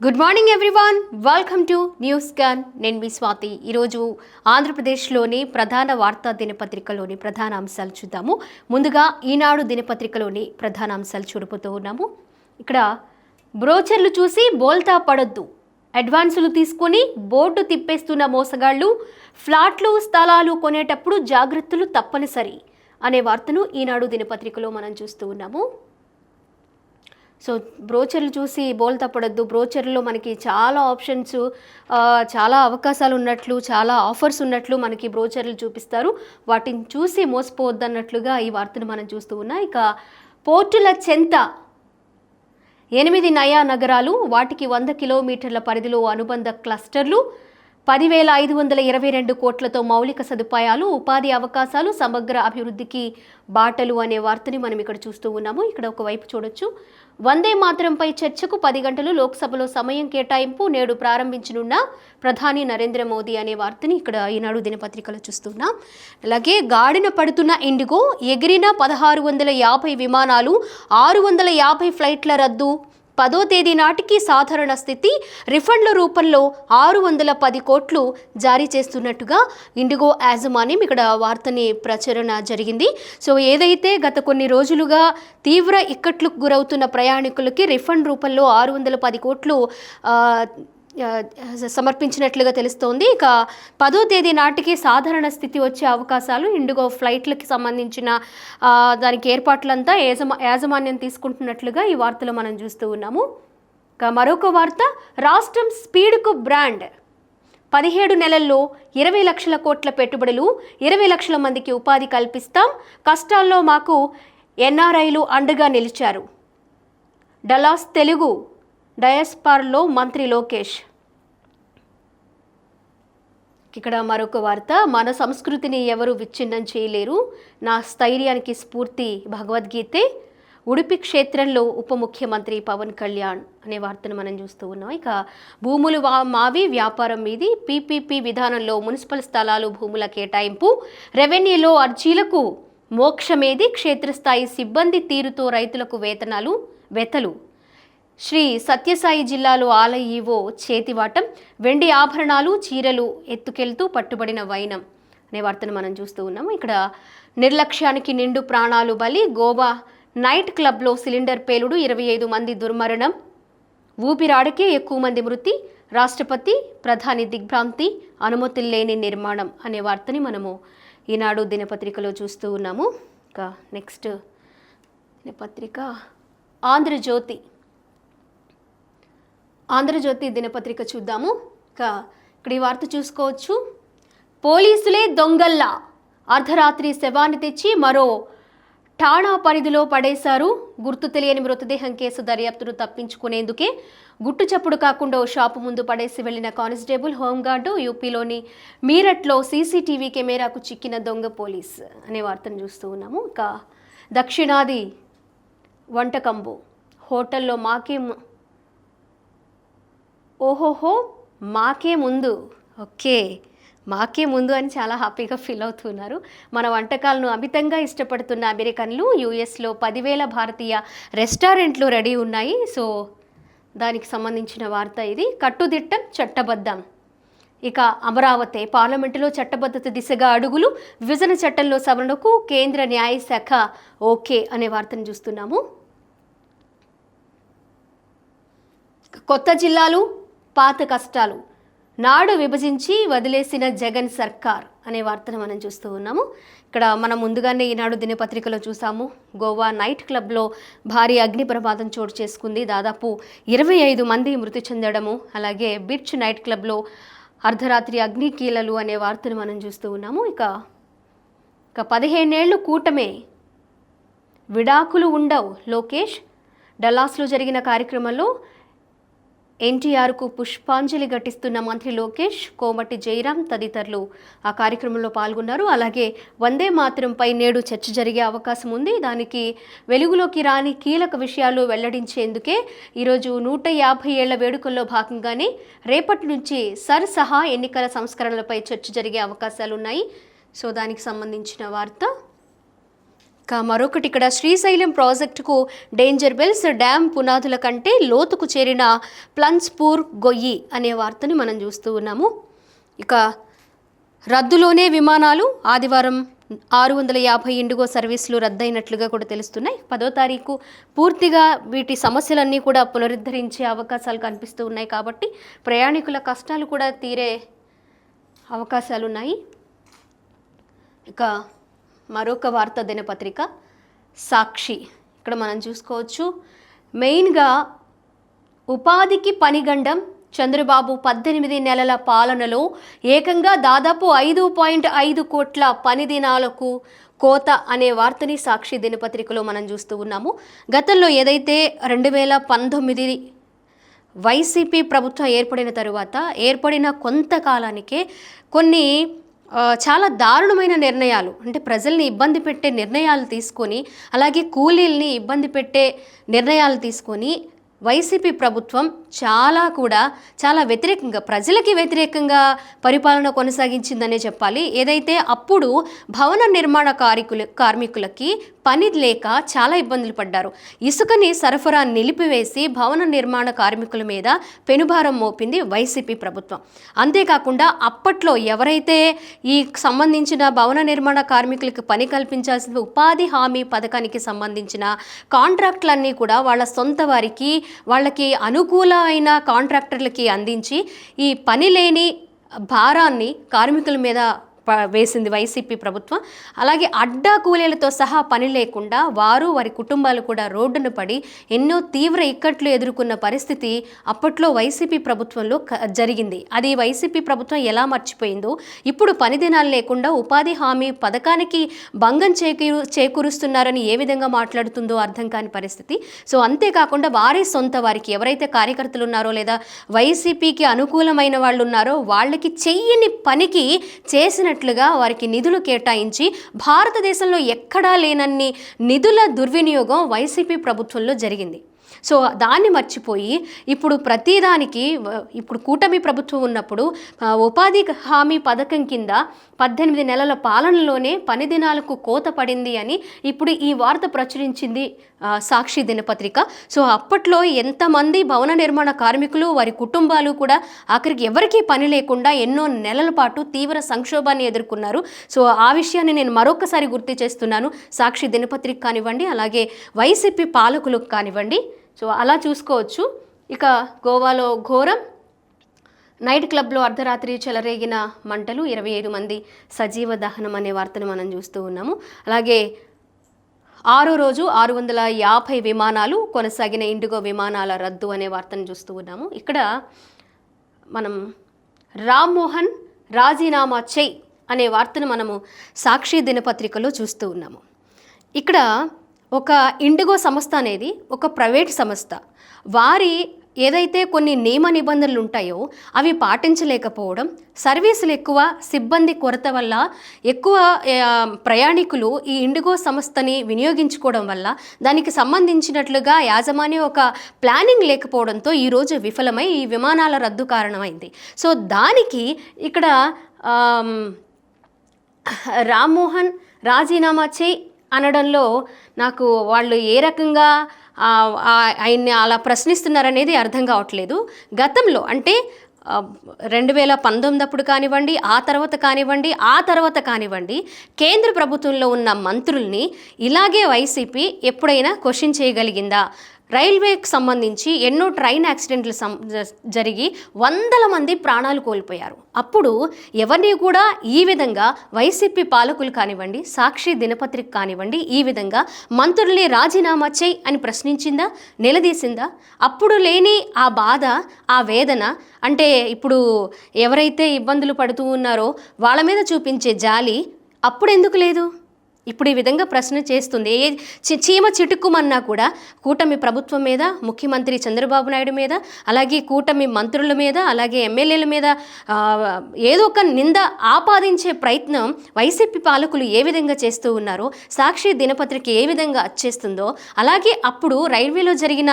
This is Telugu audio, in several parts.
Good morning everyone, welcome to news gun. నేను మీ స్వాతి. ఈరోజు ఆంధ్రప్రదేశ్లోని ప్రధాన వార్తా దినపత్రికలోని ప్రధాన అంశాలు చూద్దాము. ముందుగా ఈనాడు దినపత్రికలోని ప్రధాన అంశాలు చూడబోతూ ఉన్నాము. ఇక్కడ బ్రోచర్లు చూసి బోల్తా పడొద్దు, అడ్వాన్సులు తీసుకొని బోర్డు తిప్పేస్తున్న మోసగాళ్లు, ఫ్లాట్లు స్థలాలు కొనేటప్పుడు జాగ్రత్తలు తప్పనిసరి అనే వార్తను ఈనాడు దినపత్రికలో మనం చూస్తూ ఉన్నాము. సో బ్రోచర్లు చూసి బోల్ తప్పడద్దు. బ్రోచర్లో మనకి చాలా ఆప్షన్స్, చాలా అవకాశాలు ఉన్నట్లు, చాలా ఆఫర్స్ ఉన్నట్లు మనకి బ్రోచర్లు చూపిస్తారు. వాటిని చూసి మోసపోవద్దు అన్నట్లుగా ఈ వార్తను మనం చూస్తూ ఉన్నాం. ఇక పోర్టుల చెంత 8 నయా నగరాలు, వాటికి 100 కిలోమీటర్ల పరిధిలో అనుబంధ క్లస్టర్లు, 10,522 కోట్లతో మౌలిక సదుపాయాలు, ఉపాధి అవకాశాలు, సమగ్ర అభివృద్ధికి బాటలు అనే వార్తని మనం ఇక్కడ చూస్తూ ఉన్నాము. ఇక్కడ ఒకవైపు చూడొచ్చు, వందే మాతరంపై చర్చకు 10 గంటలు లోక్సభలో సమయం కేటాయింపు, నేడు ప్రారంభించనున్న ప్రధాని నరేంద్ర మోదీ అనే వార్తని ఇక్కడ ఈనాడు దినపత్రికలో చూస్తున్నాం. అలాగే గాడిన పడుతున్న ఇండిగో, ఎగిరిన 1650 విమానాలు, 650 ఫ్లైట్ల రద్దు, 10వ తేదీ నాటికి సాధారణ స్థితి, రిఫండ్ల రూపంలో 610 కోట్లు జారీ చేస్తున్నట్టుగా ఇండిగో యాజమాన్యం ఇక్కడ వార్తని ప్రచురణ జరిగింది. సో ఏదైతే గత కొన్ని రోజులుగా తీవ్ర ఇక్కట్లకు గురవుతున్న ప్రయాణికులకి రిఫండ్ రూపంలో 610 కోట్లు సమర్పించినట్లుగా తెలుస్తోంది. ఇక 10వ తేదీ నాటికి సాధారణ స్థితి వచ్చే అవకాశాలు, ఇండిగో ఫ్లైట్లకి సంబంధించిన దానికి ఏర్పాట్లంతా యాజమాన్యం తీసుకుంటున్నట్లుగా ఈ వార్తలో మనం చూస్తూ ఉన్నాము. ఇక మరొక వార్త, రాష్ట్రం స్పీడ్కు బ్రాండ్, 17 నెలల్లో 20 లక్షల కోట్ల పెట్టుబడులు, 20 లక్షల మందికి ఉపాధి కల్పిస్తాం, కష్టాల్లో మాకు ఎన్ఆర్ఐలు అండగా నిలిచారు. డలాస్ తెలుగు డయాస్పారాలో మంత్రి లోకేష్. ఇక్కడ మరొక వార్త, మన సంస్కృతిని ఎవరు విచ్ఛిన్నం చేయలేరు, నా స్థైర్యానికి స్ఫూర్తి భగవద్గీతే, ఉడిపి క్షేత్రంలో ఉప ముఖ్యమంత్రి పవన్ కళ్యాణ్ అనే వార్తను మనం చూస్తూ ఉన్నాం. ఇక భూములు మావి, వ్యాపారం మీది, పీపీపీ విధానంలో మున్సిపల్ స్థలాలు భూముల కేటాయింపు, రెవెన్యూలో అర్జీలకు మోక్షమేది, క్షేత్రస్థాయి సిబ్బంది తీరుతో రైతులకు వెతలు, శ్రీ సత్యసాయి జిల్లాలో ఆలయ ఈవో చేతివాటం, వెండి ఆభరణాలు చీరలు ఎత్తుకెళ్తూ పట్టుబడిన వైనం అనే వార్తను మనం చూస్తూ ఉన్నాము. ఇక్కడ నిర్లక్ష్యానికి నిండు ప్రాణాలు బలి, గోవా నైట్ క్లబ్లో సిలిండర్ పేలుడు, 25 మంది దుర్మరణం, ఊపిరాడకే ఎక్కువ మంది మృతి, రాష్ట్రపతి ప్రధాని దిగ్భ్రాంతి, అనుమతులు లేని నిర్మాణం అనే వార్తని మనము ఈనాడు దినపత్రికలో చూస్తూ ఉన్నాము. ఇక నెక్స్ట్ దినపత్రిక ఆంధ్రజ్యోతి దినపత్రిక చూద్దాము. ఇక్కడ ఈ వార్త చూసుకోవచ్చు, పోలీసులే దొంగల్లా అర్ధరాత్రి శవాన్ని తెచ్చి మరో ఠాణా పరిధిలో పడేశారు, గుర్తు తెలియని మృతదేహం కేసు దర్యాప్తును తప్పించుకునేందుకే గుట్టు చప్పుడు కాకుండా ఓ షాపు ముందు పడేసి వెళ్లిన కానిస్టేబుల్, హోంగార్డు, యూపీలోని మీరట్లో సీసీటీవీ కెమెరాకు చిక్కిన దొంగ పోలీస్ అనే వార్తను చూస్తూ ఉన్నాము. ఇక దక్షిణాది వంటకంబు, హోటల్లో మాకే ముందు మాకే ముందు అని చాలా హ్యాపీగా ఫీల్ అవుతున్నారు. మన వంటకాలను అమితంగా ఇష్టపడుతున్న అమెరికన్లు, యూఎస్లో 10,000 భారతీయ రెస్టారెంట్లు రెడీ ఉన్నాయి. సో దానికి సంబంధించిన వార్త ఇది. కట్టుదిట్టం చట్టబద్ధం, ఇక అమరావతి పార్లమెంటులో చట్టబద్ధత దిశగా అడుగులు, విభజన చట్టంలో సవరణకు కేంద్ర న్యాయశాఖ ఓకే అనే వార్తను చూస్తున్నాము. కొత్త జిల్లాలు, పాత కష్టాలు, నాడు విభజించి వదిలేసిన జగన్ సర్కార్ అనే వార్తను మనం చూస్తూ ఉన్నాము. ఇక్కడ మనం ముందుగానే ఈనాడు దినపత్రికలో చూసాము, గోవా నైట్ క్లబ్లో భారీ అగ్ని ప్రమాదం చోటు చేసుకుంది, దాదాపు 25 మంది మృతి చెందడము, అలాగే బీచ్ నైట్ క్లబ్లో అర్ధరాత్రి అగ్ని కీలలు అనే వార్తను మనం చూస్తూ ఉన్నాము. ఇక 15 ఏళ్ళు కూటమే, విడాకులు ఉండవు లోకేష్, డల్లాస్లో జరిగిన కార్యక్రమంలో ఎన్టీఆర్కు పుష్పాంజలి ఘటిస్తున్న మంత్రి లోకేష్, కోమటి జయరాం తదితరులు ఆ కార్యక్రమంలో పాల్గొన్నారు. అలాగే వందే మాతరంపై నేడు చర్చ జరిగే అవకాశం ఉంది. దానికి వెలుగులోకి రాని కీలక విషయాలు వెల్లడించేందుకే ఈరోజు 150 ఏళ్ల వేడుకల్లో భాగంగానే రేపటి నుంచి సహా ఎన్నికల సంస్కరణలపై చర్చ జరిగే అవకాశాలు ఉన్నాయి. సో దానికి సంబంధించిన వార్త. మరొకటి ఇక్కడ శ్రీశైలం ప్రాజెక్టుకు డేంజర్ బెల్స్, డ్యామ్ పునాదుల కంటే లోతుకు చేరిన ప్లన్స్పూర్ గొయ్యి అనే వార్తని మనం చూస్తూ ఉన్నాము. ఇక రద్దులోనే విమానాలు, ఆదివారం 650 ఇండిగో సర్వీసులు రద్దయినట్లుగా కూడా తెలుస్తున్నాయి. 10వ తారీఖు పూర్తిగా వీటి సమస్యలన్నీ కూడా పునరుద్ధరించే అవకాశాలు కనిపిస్తూ ఉన్నాయి కాబట్టి ప్రయాణికుల కష్టాలు కూడా తీరే అవకాశాలు ఉన్నాయి. ఇక మరొక వార్తా దినపత్రిక సాక్షి. ఇక్కడ మనం చూసుకోవచ్చు, మెయిన్గా ఉపాధికి పనిగండం, చంద్రబాబు 18 నెలల పాలనలో ఏకంగా దాదాపు 5.5 కోట్ల పని దినాలకు కోత అనే వార్తని సాక్షి దినపత్రికలో మనం చూస్తూ ఉన్నాము. గతంలో ఏదైతే 2019 వైసీపీ ప్రభుత్వం ఏర్పడిన తరువాత ఏర్పడిన కొంతకాలానికే కొన్ని చాలా దారుణమైన నిర్ణయాలు, అంటే ప్రజల్ని ఇబ్బంది పెట్టే నిర్ణయాలు తీసుకొని, అలాగే కూలీల్ని ఇబ్బంది పెట్టే నిర్ణయాలు తీసుకొని వైసీపీ ప్రభుత్వం చాలా వ్యతిరేకంగా, ప్రజలకి వ్యతిరేకంగా పరిపాలన కొనసాగించిందనే చెప్పాలి. ఏదైతే అప్పుడు భవన నిర్మాణ కార్మికులకి పని లేక చాలా ఇబ్బందులు పడ్డారు. ఇసుకని సరఫరా నిలిపివేసి భవన నిర్మాణ కార్మికుల మీద పెనుభారం మోపింది వైసీపీ ప్రభుత్వం. అంతేకాకుండా అప్పట్లో ఎవరైతే ఈ సంబంధించిన భవన నిర్మాణ కార్మికులకి పని కల్పించాల్సిన ఉపాధి హామీ పథకానికి సంబంధించిన కాంట్రాక్టులన్నీ కూడా వాళ్ళ సొంత వారికి, వాళ్ళకి అనుకూలమైన కాంట్రాక్టర్లకి అందించి ఈ పని లేని భారాన్ని కార్మికుల మీద వేసింది వైసీపీ ప్రభుత్వం. అలాగే అడ్డా కూలీలతో సహా పని లేకుండా వారి కుటుంబాలు కూడా రోడ్డును పడి ఎన్నో తీవ్ర ఇక్కట్లు ఎదుర్కొన్న పరిస్థితి అప్పట్లో వైసీపీ ప్రభుత్వంలో జరిగింది. అది వైసీపీ ప్రభుత్వం ఎలా మర్చిపోయిందో, ఇప్పుడు పని దినాలు లేకుండా ఉపాధి హామీ పథకానికి భంగం చేకూరుస్తున్నారని ఏ విధంగా మాట్లాడుతుందో అర్థం కాని పరిస్థితి. సో అంతేకాకుండా వారి సొంత వారికి, ఎవరైతే కార్యకర్తలు ఉన్నారో లేదా వైసీపీకి అనుకూలమైన వాళ్ళు ఉన్నారో వాళ్ళకి చెయ్యని పనికి చేసిన వారికి నిధులు కేటాయించి భారతదేశంలో ఎక్కడా లేనన్ని నిధుల దుర్వినియోగం వైసీపీ ప్రభుత్వంలో జరిగింది. సో దాన్ని మర్చిపోయి ఇప్పుడు ప్రతిదానికి, ఇప్పుడు కూటమి ప్రభుత్వం ఉన్నప్పుడు ఉపాధి హామీ పథకం కింద 18 నెలల పాలనలోనే పని దినాలకు కోత పడింది అని ఇప్పుడు ఈ వార్త ప్రచురించింది సాక్షి దినపత్రిక. సో అప్పట్లో ఎంతమంది భవన నిర్మాణ కార్మికులు, వారి కుటుంబాలు కూడా ఆఖరికి ఎవరికీ పని లేకుండా ఎన్నో నెలల పాటు తీవ్ర సంక్షోభాన్ని ఎదుర్కొన్నారు. సో ఆ విషయాన్ని నేను మరొకసారి గుర్తు చేస్తున్నాను. సాక్షి దినపత్రిక కానివ్వండి, అలాగే వైసీపీ పాలకులకు కానివ్వండి. సో అలా చూసుకోవచ్చు. ఇక గోవాలో ఘోరం, నైట్ క్లబ్లో అర్ధరాత్రి చెలరేగిన మంటలు, 25 మంది సజీవ దహనం అనే వార్తను మనం చూస్తూ ఉన్నాము. అలాగే 6వ రోజు 650 విమానాలు కొనసాగిన ఇండిగో విమానాల రద్దు అనే వార్తను చూస్తూ ఉన్నాము. ఇక్కడ మనం రామ్మోహన్ రాజీనామా చెయ్ అనే వార్తను మనము సాక్షి దినపత్రికలో చూస్తూ ఉన్నాము. ఇక్కడ ఒక ఇండిగో సంస్థ అనేది ఒక ప్రైవేట్ సంస్థ. వారి ఏదైతే కొన్ని నియమ నిబంధనలు ఉంటాయో అవి పాటించలేకపోవడం, సర్వీసులు ఎక్కువ, సిబ్బంది కొరత వల్ల ఎక్కువ ప్రయాణికులు ఈ ఇండిగో సంస్థని వినియోగించుకోవడం వల్ల దానికి సంబంధించినట్లుగా యాజమాన్యం ఒక ప్లానింగ్ లేకపోవడంతో ఈరోజు విఫలమై ఈ విమానాల రద్దు కారణమైంది. సో దానికి ఇక్కడ రామ్మోహన్ రాజీనామా చేయి అనడంలో నాకు వాళ్ళు ఏ రకంగా ఆయన్ని అలా ప్రశ్నిస్తున్నారనేది అర్థం కావట్లేదు. గతంలో అంటే 2019 అప్పుడు కానివ్వండి, ఆ తర్వాత కానివ్వండి కేంద్ర ప్రభుత్వంలో ఉన్న మంత్రుల్ని ఇలాగే వైసీపీ ఎప్పుడైనా క్వశ్చన్ చేయగలిగిందా? రైల్వేకి సంబంధించి ఎన్నో ట్రైన్ యాక్సిడెంట్లు జరిగి 100ల మంది ప్రాణాలు కోల్పోయారు. అప్పుడు ఎవరిని కూడా ఈ విధంగా వైసీపీ పాలకులు కానివ్వండి, సాక్షి దినపత్రిక కానివ్వండి ఈ విధంగా మంత్రుల్ని రాజీనామా చేయి అని ప్రశ్నించిందా, నిలదీసిందా? అప్పుడు లేని ఆ బాధ, ఆ వేదన, అంటే ఇప్పుడు ఎవరైతే ఇబ్బందులు పడుతూ ఉన్నారో వాళ్ళ మీద చూపించే జాలి అప్పుడు ఎందుకు లేదు? ఇప్పుడు ఈ విధంగా ప్రశ్న చేస్తుంది. చీమ చిటుక్కుమన్నా కూడా కూటమి ప్రభుత్వం మీద, ముఖ్యమంత్రి చంద్రబాబు నాయుడు మీద, అలాగే కూటమి మంత్రుల మీద, అలాగే ఎమ్మెల్యేల మీద ఏదో ఒక నింద ఆపాదించే ప్రయత్నం వైసీపీ పాలకులు ఏ విధంగా చేస్తూ ఉన్నారో, సాక్షి దినపత్రిక ఏ విధంగా వచ్చేస్తుందో, అలాగే అప్పుడు రైల్వేలో జరిగిన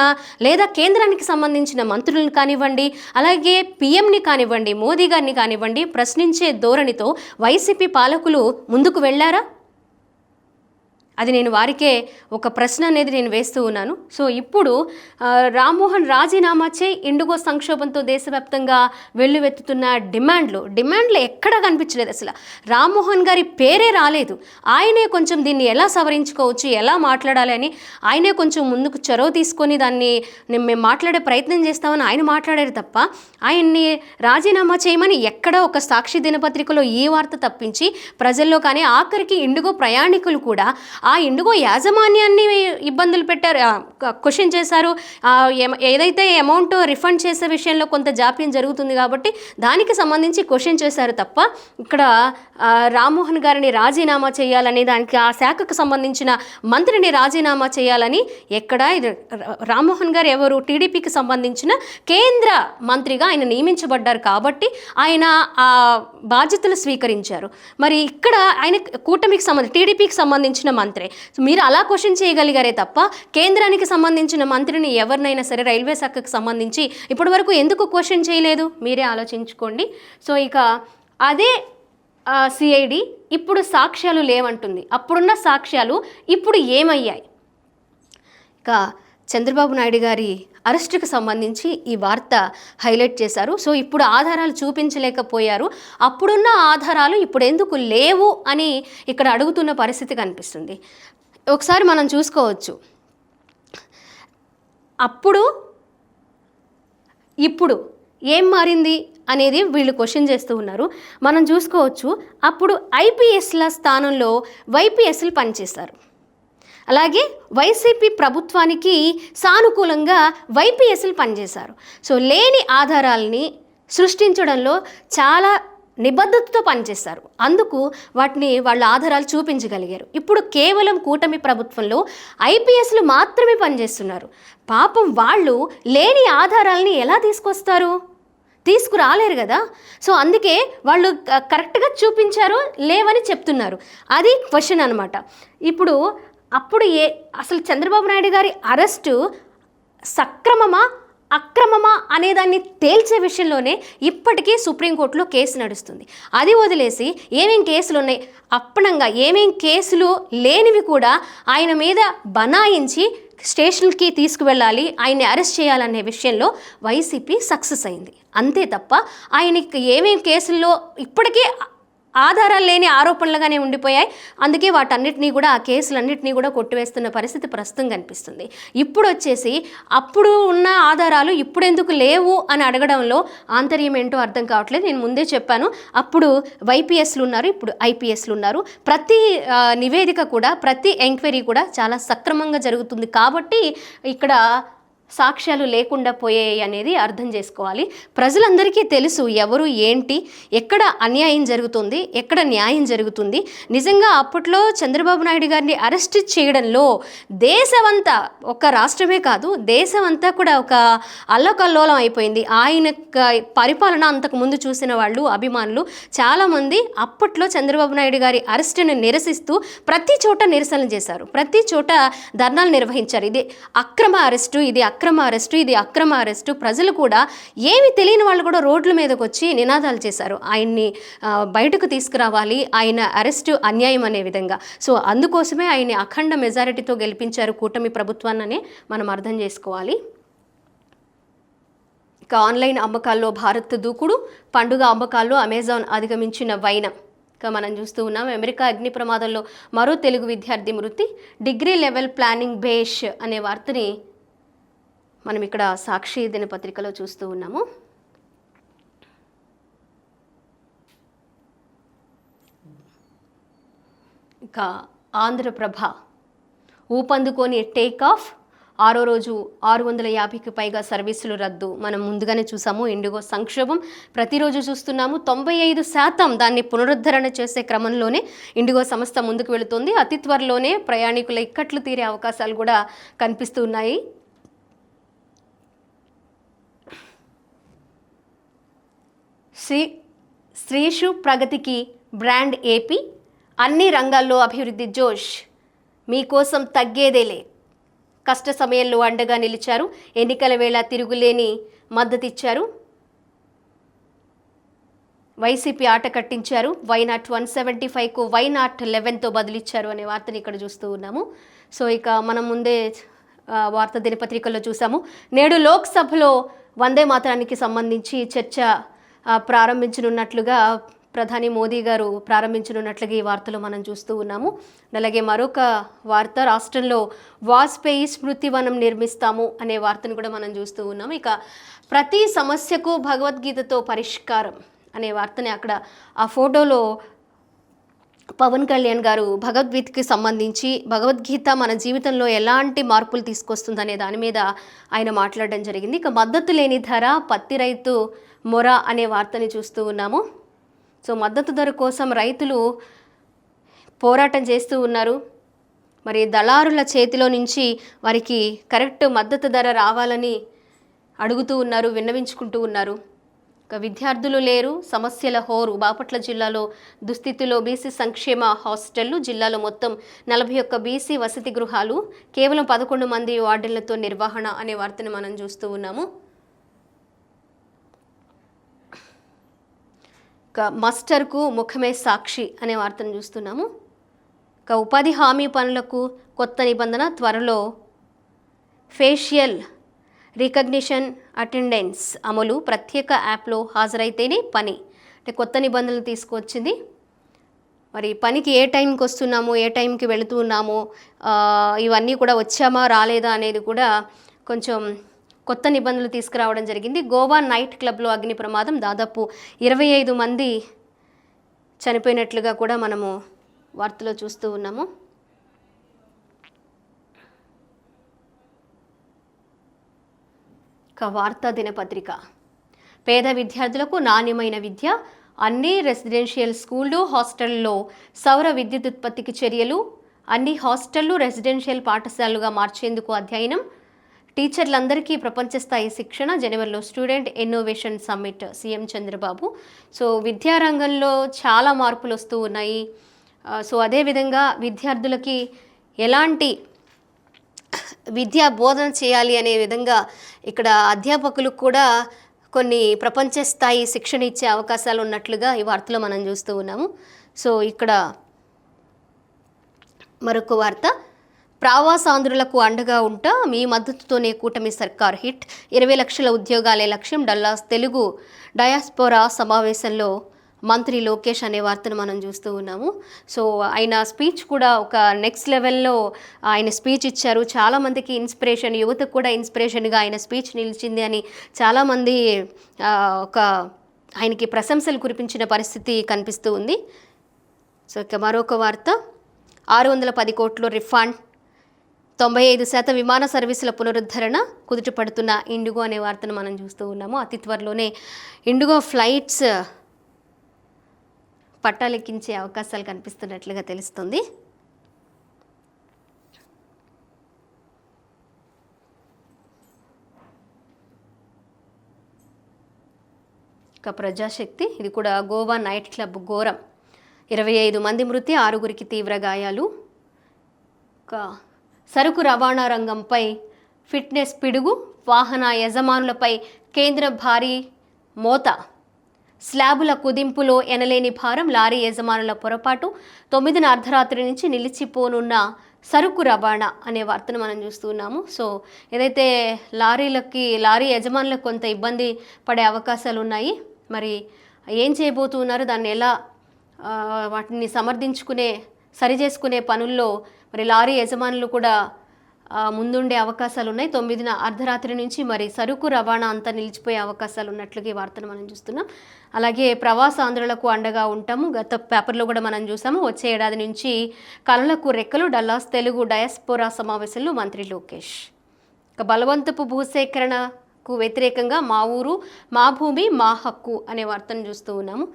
లేదా కేంద్రానికి సంబంధించిన మంత్రులను కానివ్వండి, అలాగే పిఎంని కానివ్వండి, మోదీ గారిని కానివ్వండి ప్రశ్నించే ధోరణితో వైసీపీ పాలకులు ముందుకు వెళ్ళారా? అది నేను వారికే ఒక ప్రశ్న అనేది నేను వేస్తూ ఉన్నాను. సో ఇప్పుడు రామ్మోహన్ రాజీనామా చేయి, ఇండిగో సంక్షోభంతో దేశవ్యాప్తంగా వెల్లువెత్తుతున్న డిమాండ్లు ఎక్కడా కనిపించలేదు. అసలు రామ్మోహన్ గారి పేరే రాలేదు. ఆయనే కొంచెం దీన్ని ఎలా సవరించుకోవచ్చు, ఎలా మాట్లాడాలి అని ఆయనే కొంచెం ముందుకు చొరవ తీసుకొని దాన్ని మేము మాట్లాడే ప్రయత్నం చేస్తామని ఆయన మాట్లాడారు తప్ప ఆయన్ని రాజీనామా చేయమని ఎక్కడ ఒక సాక్షి దినపత్రికలో ఈ వార్త తప్పించి ప్రజల్లో కానీ ఆఖరికి ఇండిగో ప్రయాణికులు కూడా ఆ ఇండిగో యాజమాన్యాన్ని ఇబ్బందులు పెట్టారు, క్వశ్చన్ చేశారు. ఏదైతే అమౌంట్ రిఫండ్ చేసే విషయంలో కొంత జాప్యం జరుగుతుంది కాబట్టి దానికి సంబంధించి క్వశ్చన్ చేశారు తప్ప ఇక్కడ రామ్మోహన్ గారిని రాజీనామా చేయాలని, దానికి ఆ శాఖకు సంబంధించిన మంత్రిని రాజీనామా చేయాలని ఎక్కడా రామ్మోహన్ గారు ఎవరు, టీడీపీకి సంబంధించిన కేంద్ర మంత్రిగా ఆయన నియమించబడ్డారు కాబట్టి ఆయన ఆ బాధ్యతలు స్వీకరించారు. మరి ఇక్కడ ఆయన కూటమికి సంబంధించి టీడీపీకి సంబంధించిన మంత్రి. మీరు అలా క్వశ్చన్ చేయగలిగారే తప్ప కేంద్రానికి సంబంధించిన మంత్రిని ఎవరినైనా సరే రైల్వే శాఖకు సంబంధించి ఇప్పటి వరకు ఎందుకు క్వశ్చన్ చేయలేదు, మీరే ఆలోచించుకోండి. సో ఇక అదే సిఐడి ఇప్పుడు సాక్ష్యాలు లేవంటుంది. అప్పుడున్న సాక్ష్యాలు ఇప్పుడు ఏమయ్యాయి? ఇక చంద్రబాబు నాయుడు గారి అరెస్టుకు సంబంధించి ఈ వార్త హైలైట్ చేశారు. సో ఇప్పుడు ఆధారాలు చూపించలేకపోయారు, అప్పుడున్న ఆధారాలు ఇప్పుడు ఎందుకు లేవు అని ఇక్కడ అడుగుతున్న పరిస్థితి కనిపిస్తుంది. ఒకసారి మనం చూసుకోవచ్చు, అప్పుడు ఇప్పుడు ఏం మారింది అనేది వీళ్ళు క్వశ్చన్ చేస్తూ ఉన్నారు. మనం చూసుకోవచ్చు, అప్పుడు ఐపీఎస్ల స్థానంలో వైపీఎస్లు పనిచేశారు. అలాగే వైసీపీ ప్రభుత్వానికి సానుకూలంగా వైపీఎస్లు పనిచేశారు. సో లేని ఆధారాలని సృష్టించడంలో చాలా నిబద్ధతతో పనిచేస్తారు. అందుకు వాటిని వాళ్ళ ఆధారాలు చూపించగలిగారు. ఇప్పుడు కేవలం కూటమి ప్రభుత్వంలో ఐపీఎస్లు మాత్రమే పనిచేస్తున్నారు. పాపం వాళ్ళు లేని ఆధారాలని ఎలా తీసుకొస్తారు? తీసుకురాలేరు కదా. సో అందుకే వాళ్ళు కరెక్ట్గా చూపించారు, లేవని చెప్తున్నారు. అది క్వశ్చన్ అనమాట. ఇప్పుడు అప్పుడు అసలు చంద్రబాబు నాయుడు గారి అరెస్టు సక్రమమా అక్రమమా అనేదాన్ని తేల్చే విషయంలోనే ఇప్పటికీ సుప్రీంకోర్టులో కేసు నడుస్తుంది. అది వదిలేసి ఏమేం కేసులు ఉన్నాయి, అప్పనంగా ఏమేం కేసులు లేనివి కూడా ఆయన మీద బనాయించి స్టేషన్కి తీసుకువెళ్ళాలి, ఆయన్ని అరెస్ట్ చేయాలనే విషయంలో వైసీపీ సక్సెస్ అయింది. అంతే తప్ప ఆయనకి ఏమేం కేసుల్లో ఇప్పటికీ ఆధారాలు లేని ఆరోపణలుగానే ఉండిపోయాయి. అందుకే వాటన్నిటినీ కూడా, ఆ కేసులన్నింటినీ కూడా కొట్టివేస్తున్న పరిస్థితి ప్రస్తుతం కనిపిస్తుంది. ఇప్పుడు వచ్చేసి అప్పుడు ఉన్న ఆధారాలు ఇప్పుడెందుకు లేవు అని అడగడంలో ఆంతర్యం ఏంటో అర్థం కావట్లేదు. నేను ముందే చెప్పాను, అప్పుడు వైపీఎస్లు ఉన్నారు, ఇప్పుడు ఐపీఎస్లు ఉన్నారు. ప్రతి నివేదిక కూడా, ప్రతి ఎంక్వైరీ కూడా చాలా సక్రమంగా జరుగుతుంది కాబట్టి ఇక్కడ సాక్ష్యాలు లేకుండా పోయాయి అనేది అర్థం చేసుకోవాలి. ప్రజలందరికీ తెలుసు ఎవరు ఏంటి, ఎక్కడ అన్యాయం జరుగుతుంది, ఎక్కడ న్యాయం జరుగుతుంది. నిజంగా అప్పట్లో చంద్రబాబు నాయుడు గారిని అరెస్ట్ చేయడంలో దేశమంతా, ఒక రాష్ట్రమే కాదు దేశమంతా కూడా ఒక అల్లకల్లోలం అయిపోయింది. ఆయన పరిపాలన అంతకుముందు చూసిన వాళ్ళు, అభిమానులు చాలామంది అప్పట్లో చంద్రబాబు నాయుడు గారి అరెస్టును నిరసిస్తూ ప్రతి చోట నిరసనలు చేశారు, ప్రతి చోట ధర్నాలు నిర్వహించారు. ఇది అక్రమ అరెస్టు, ఇది అక్రమ అరెస్టు, ఇది అక్రమ అరెస్టు. ప్రజలు కూడా ఏమి తెలియని వాళ్ళు కూడా రోడ్ల మీదకి వచ్చి నినాదాలు చేశారు, ఆయన్ని బయటకు తీసుకురావాలి, ఆయన అరెస్టు అన్యాయం అనే విధంగా. సో అందుకోసమే ఆయన్ని అఖండ మెజారిటీతో గెలిపించారు కూటమి ప్రభుత్వాన్ని మనం అర్థం చేసుకోవాలి. ఇక ఆన్లైన్ అమ్మకాల్లో భారత్ దూకుడు, పండుగ అమ్మకాల్లో అమెజాన్ అధిగమించిన వైనం. ఇక మనం చూస్తూ ఉన్నాం, అమెరికా అగ్ని ప్రమాదంలో మరో తెలుగు విద్యార్థి మృతి, డిగ్రీ లెవెల్ ప్లానింగ్ బేష్ అనే వార్తని మనం ఇక్కడ సాక్షి దినపత్రికలో చూస్తూ ఉన్నాము. ఇక ఆంధ్రప్రభ ఊపందుకొని టేక్ ఆఫ్, 6వ రోజు 650కి పైగా సర్వీసులు రద్దు. మనం ముందుగానే చూసాము ఇండిగో సంక్షోభం, ప్రతిరోజు చూస్తున్నాము. 95% దాన్ని పునరుద్ధరణ చేసే క్రమంలోనే ఇండిగో సంస్థ ముందుకు వెళుతుంది. అతి త్వరలోనే ప్రయాణికుల ఇక్కట్లు తీరే అవకాశాలు కూడా కనిపిస్తున్నాయి. శ్రీషు ప్రగతికి బ్రాండ్ ఏపీ, అన్ని రంగాల్లో అభివృద్ధి జోష్, మీకోసం తగ్గేదేలే. కష్ట సమయంలో అండగా నిలిచారు, ఎన్నికల వేళ తిరుగులేని మద్దతిచ్చారు. వైసీపీ ఆట కట్టించారు. వైనాట్ 175కు వైనాట్ 11తో బదిలిచ్చారు అనే వార్తని ఇక్కడ చూస్తూ ఉన్నాము. సో ఇక మనం ముందే వార్తా దినపత్రికల్లో చూసాము. నేడు లోక్సభలో వందే మాతరానికి సంబంధించి చర్చ ప్రారంభించనున్నట్లుగా ప్రధాని మోదీ గారు ప్రారంభించనున్నట్లుగా ఈ వార్తలు మనం చూస్తూ ఉన్నాము. అలాగే మరొక వార్త, రాష్ట్రంలో వాజ్పేయి స్మృతి వనం నిర్మిస్తాము అనే వార్తను కూడా మనం చూస్తూ ఉన్నాము. ఇక ప్రతి సమస్యకు భగవద్గీతతో పరిష్కారం అనే వార్తని అక్కడ ఆ ఫోటోలో పవన్ కళ్యాణ్ గారు భగవద్గీతకి సంబంధించి భగవద్గీత మన జీవితంలో ఎలాంటి మార్పులు తీసుకొస్తుందనే దాని మీద ఆయన మాట్లాడడం జరిగింది. ఇక మద్దతు లేని ధర, పత్తి రైతు మొర అనే వార్తని చూస్తూ ఉన్నాము. సో మద్దతు ధర కోసం రైతులు పోరాటం చేస్తూ ఉన్నారు. మరి దళారుల చేతిలో నుంచి వారికి కరెక్ట్ మద్దతు ధర రావాలని అడుగుతూ ఉన్నారు, విన్నవించుకుంటూ ఉన్నారు. ఇక విద్యార్థులు లేరు, సమస్యల హోరు. బాపట్ల జిల్లాలో దుస్థితిలో బీసీ సంక్షేమ హాస్టళ్లు. జిల్లాలో మొత్తం 41 బీసీ వసతి గృహాలు, కేవలం 11 మంది వార్డెన్లతో నిర్వహణ అనే వార్తను మనం చూస్తూ ఉన్నాము. ఇక మస్టర్కు ముఖమే సాక్షి అనే వార్తను చూస్తున్నాము. ఇక ఉపాధి హామీ పనులకు కొత్త నిబంధన, త్వరలో ఫేషియల్ రికగ్నిషన్ అటెండెన్స్ అమలు, ప్రత్యేక యాప్లో హాజరైతేనే పని అంటే కొత్త నిబంధనలు తీసుకొచ్చింది. మరి పనికి ఏ టైంకి వస్తున్నాము, ఏ టైంకి వెళుతున్నాము, ఇవన్నీ కూడా వచ్చామా రాలేదా అనేది కూడా కొంచెం కొత్త నిబంధనలు తీసుకురావడం జరిగింది. గోవా నైట్ క్లబ్లో అగ్ని ప్రమాదం, దాదాపు 25 మంది చనిపోయినట్లుగా కూడా మనము వార్తలో చూస్తూ ఉన్నాము. వార్తా దినపత్రిక, పేద విద్యార్థులకు నాణ్యమైన విద్య, అన్ని రెసిడెన్షియల్ స్కూళ్ళు, హాస్టల్లో సౌర విద్యుత్ ఉత్పత్తికి చర్యలు, అన్ని హాస్టళ్లు రెసిడెన్షియల్ పాఠశాలలుగా మార్చేందుకు అధ్యయనం, టీచర్లందరికీ ప్రపంచ స్థాయి శిక్షణ, జనవరిలో student innovation summit CM Chandrababu. So విద్యారంగంలో చాలా మార్పులు వస్తూ ఉన్నాయి. సో అదేవిధంగా విద్యార్థులకి ఎలాంటి విద్యా బోధన చేయాలి అనే విధంగా ఇక్కడ అధ్యాపకులకు కూడా కొన్ని ప్రపంచ స్థాయి శిక్షణ ఇచ్చే అవకాశాలు ఉన్నట్లుగా ఈ వార్తలో మనం చూస్తూ ఉన్నాము. సో ఇక్కడ మరొక వార్త, ప్రవాసాంధ్రులకు అండగా ఉంటా, మీ మద్దతుతోనే కూటమి సర్కార్ హిట్, 20 లక్షల ఉద్యోగాలే లక్ష్యం, డల్లాస్ తెలుగు డయాస్పోరా సమావేశంలో మంత్రి లోకేష్ అనే వార్తను మనం చూస్తూ ఉన్నాము. సో ఆయన స్పీచ్ కూడా ఒక నెక్స్ట్ లెవెల్లో ఆయన స్పీచ్ ఇచ్చారు. చాలామందికి ఇన్స్పిరేషన్, యువతకు కూడా ఇన్స్పిరేషన్గా ఆయన స్పీచ్ నిలిచింది అని చాలామంది ఒక ఆయనకి ప్రశంసలు కురిపించిన పరిస్థితి కనిపిస్తూ ఉంది. సో ఇక మరొక వార్త, 610 కోట్లు రిఫండ్, 95% విమాన సర్వీసుల పునరుద్ధరణ, కుదుట పడుతున్న ఇండిగో అనే వార్తను మనం చూస్తూ ఉన్నాము. అతి త్వరలోనే ఇండిగో ఫ్లైట్స్ పట్టాలెక్కించే అవకాశాలు కనిపిస్తున్నట్లుగా తెలుస్తుంది. ఇక ప్రజాశక్తి, ఇది కూడా గోవా నైట్ క్లబ్ ఘోరం, 25 మంది మృతి, 6గురికి తీవ్ర గాయాలు. ఇక సరుకు రవాణా రంగంపై ఫిట్నెస్ పిడుగు, వాహన యజమానులపై కేంద్ర భారీ మోత, స్లాబుల కుదింపులో ఎనలేని భారం, లారీ యజమానుల పొరపాటు, 9న అర్ధరాత్రి నుంచి నిలిచిపోనున్న సరుకు రవాణా అనే వార్తను మనం చూస్తున్నాము. సో ఏదైతే లారీ యజమానులకు కొంత ఇబ్బంది పడే అవకాశాలు ఉన్నాయి. మరి ఏం చేయబోతున్నారు, దాన్ని ఎలా వాటిని సరి చేసుకునే పనుల్లో మరి లారీ యజమానులు కూడా ముందుండే అవకాశాలు ఉన్నాయి. 9న అర్ధరాత్రి నుంచి మరి సరుకు రవాణా అంతా నిలిచిపోయే అవకాశాలు ఉన్నట్లుగా ఈ వార్తను మనం చూస్తున్నాం. అలాగే ప్రవాసాంధ్రులకు అండగా ఉంటాము, గత పేపర్లో కూడా మనం చూసాము. వచ్చే ఏడాది నుంచి కళలకు రెక్కలు, డల్లాస్ తెలుగు డయాస్పోరా సమావేశంలో మంత్రి లోకేష్. ఇక బలవంతపు భూసేకరణకు వ్యతిరేకంగా మా ఊరు మా భూమి మా హక్కు అనే వార్తను చూస్తూ ఉన్నాము.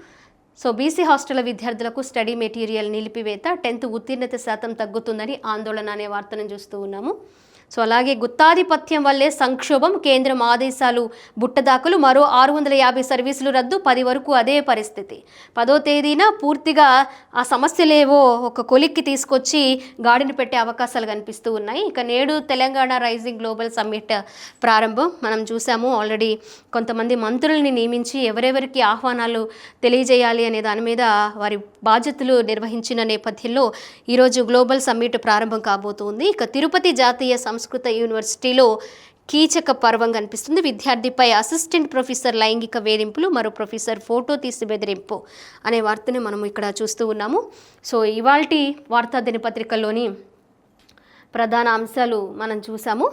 సో బీసీ హాస్టల్ విద్యార్థులకు స్టడీ మెటీరియల్ నిలిపివేత, 10th ఉత్తీర్ణత శాతం తగ్గుతుందని ఆందోళన అనే వార్తను చూస్తూ ఉన్నాము. సో అలాగే గుత్తాధిపత్యం వల్లే సంక్షోభం, కేంద్రం ఆదేశాలు బుట్టదాఖలు, మరో 650 సర్వీసులు రద్దు, 10 వరకు అదే పరిస్థితి. 10వ తేదీన పూర్తిగా ఆ సమస్యలేవో ఒక కొలిక్కి తీసుకొచ్చి గాడిని పెట్టే అవకాశాలు కనిపిస్తూ ఉన్నాయి. ఇక నేడు తెలంగాణ రైజింగ్ గ్లోబల్ సమ్మిట్ ప్రారంభం మనం చూసాము. ఆల్రెడీ కొంతమంది మంత్రుల్ని నియమించి ఎవరెవరికి ఆహ్వానాలు తెలియజేయాలి అనే దాని మీద వారి బాధ్యతలు నిర్వహించిన నేపథ్యంలో ఈరోజు గ్లోబల్ సమ్మిట్ ప్రారంభం కాబోతుంది. ఇక తిరుపతి జాతీయ సంస్కృత యూనివర్సిటీలో కీచక పర్వం కనిపిస్తుంది. విద్యార్థిపై అసిస్టెంట్ ప్రొఫెసర్ లైంగిక వేధింపులు, మరో ప్రొఫెసర్ ఫోటో తీసి బెదిరింపు అనే వార్తని మనం ఇక్కడ చూస్తూ ఉన్నాము. సో ఇవాల్టి వార్తా దినపత్రికల్లోని ప్రధాన అంశాలు మనం చూసాము.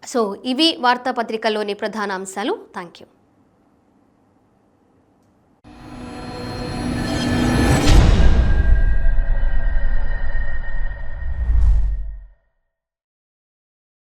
సో ఇవి వార్తాపత్రికల్లోని ప్రధాన అంశాలు. Thank you.